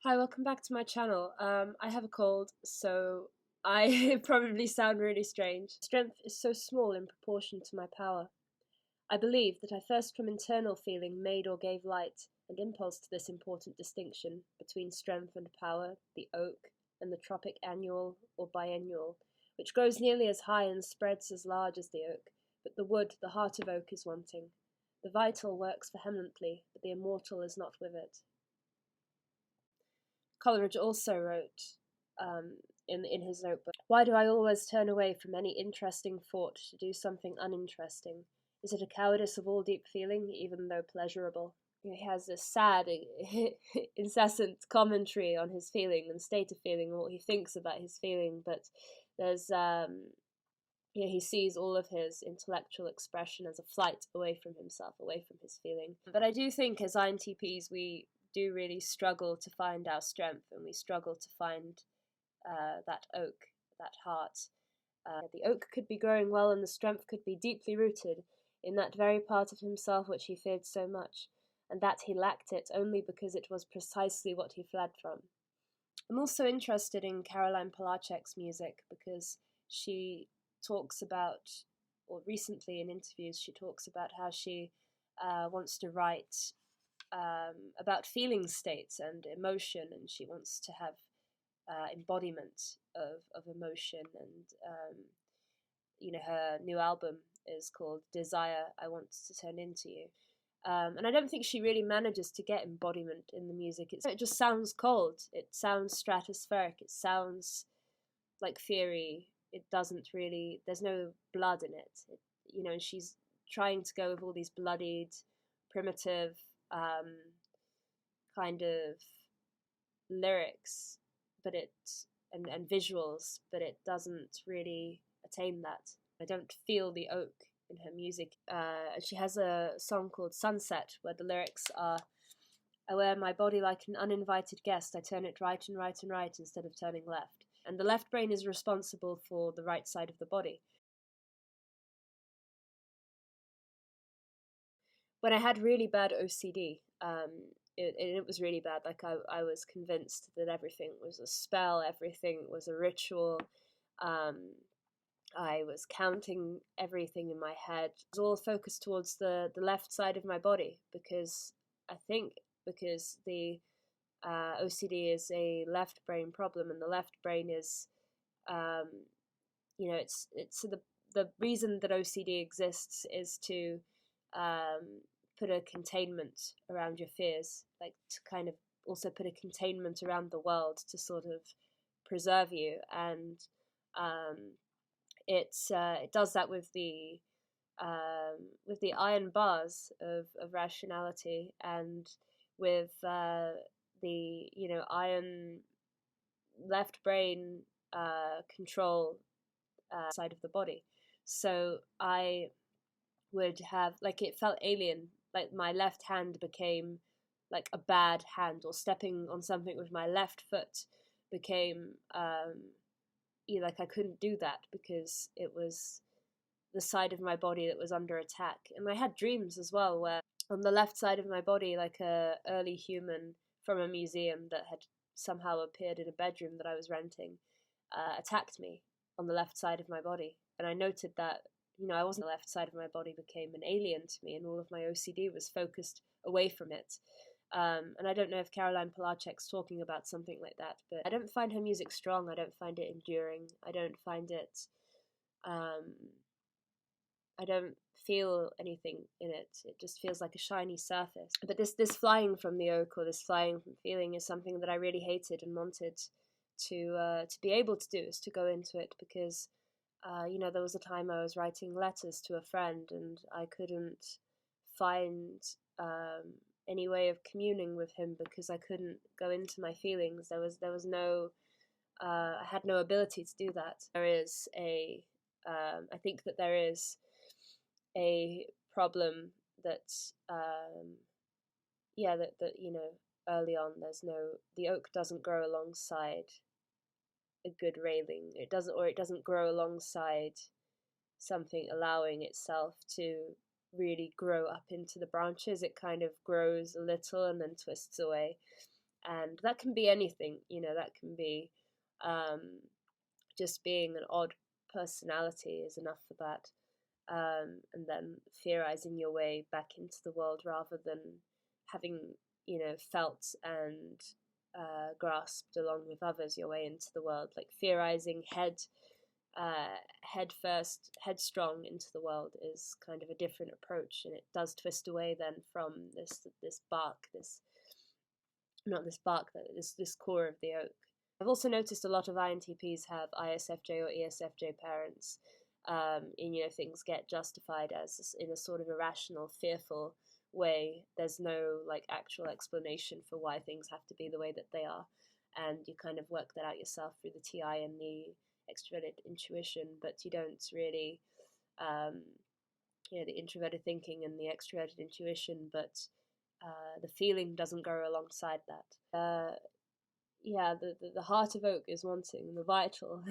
Hi, welcome back to my channel. I have a cold, so I probably sound really strange. Strength is so small in proportion to my power. I believe that I first from internal feeling made or gave light and impulse to this important distinction between strength and power, the oak, and the tropic annual or biennial, which grows nearly as high and spreads as large as the oak, but the wood, the heart of oak, is wanting. The vital works vehemently, but the immortal is not with it. Coleridge also wrote in his notebook, "Why do I always turn away from any interesting thought to do something uninteresting? Is it a cowardice of all deep feeling, even though pleasurable?" He has this sad, incessant commentary on his feeling and state of feeling, and what he thinks about his feeling, but there's he sees all of his intellectual expression as a flight away from himself, away from his feeling. But I do think as INTPs we do really struggle to find our strength, and we struggle to find that oak, that heart. The oak could be growing well, and the strength could be deeply rooted in that very part of himself which he feared so much, and that he lacked it only because it was precisely what he fled from. I'm also interested in Caroline Polachek's music because she talks about, or recently in interviews, she talks about how she wants to write about feeling states and emotion, and she wants to have embodiment of emotion. And her new album is called Desire, I Want to Turn Into You. And I don't think she really manages to get embodiment in the music. It just sounds cold. It sounds stratospheric. It sounds like theory. It doesn't really. There's no blood in it. And she's trying to go with all these bloodied, primitive kind of lyrics, but and visuals, but it doesn't really attain that. I don't feel the oak in her music. She has a song called Sunset where the lyrics are, "I wear my body like an uninvited guest. I turn it right and right and right instead of turning left." And the left brain is responsible for the right side of the body. When I had really bad OCD, it was really bad. Like I was convinced that everything was a spell, everything was a ritual. Um, I was counting everything in my head. It was all focused towards the left side of my body because I think because the OCD is a left brain problem, and the left brain is, um, it's the reason that OCD exists is to put a containment around your fears, like to kind of also put a containment around the world to sort of preserve you. And um, it does that with the iron bars of rationality, and with the iron left brain control side of the body. So I would have, like, it felt alien, like my left hand became like a bad hand, or stepping on something with my left foot became like I couldn't do that because it was the side of my body that was under attack. And I had dreams as well where on the left side of my body, like a early human from a museum that had somehow appeared in a bedroom that I was renting, attacked me on the left side of my body. And I noted that, I wasn't, the left side of my body became an alien to me, and all of my OCD was focused away from it. And I don't know if Caroline Polachek's talking about something like that, but I don't find her music strong. I don't find it enduring. I don't find it. Um, I don't feel anything in it. It just feels like a shiny surface. But this flying from the oak, or this flying from feeling, is something that I really hated and wanted to be able to do, is to go into it, because there was a time I was writing letters to a friend and I couldn't find any way of communing with him because I couldn't go into my feelings. There was no I had no ability to do that. There is I think that there is a problem that that early on the oak doesn't grow alongside a good railing. It doesn't grow alongside something allowing itself to really grow up into the branches. It kind of grows a little and then twists away. And that can be anything, that can be just being an odd personality is enough for that. And then theorizing your way back into the world rather than having, felt and grasped along with others your way into the world, like theorizing head first, headstrong into the world is kind of a different approach, and it does twist away then from this bark, this not this bark, this core of the oak. I've also noticed a lot of INTPs have ISFJ or ESFJ parents, and things get justified as in a sort of irrational, fearful way. There's no like actual explanation for why things have to be the way that they are, and you kind of work that out yourself through the TI and the extroverted intuition, but you don't really, the introverted thinking and the extroverted intuition, but the feeling doesn't go alongside that. The heart of oak is wanting, the vital.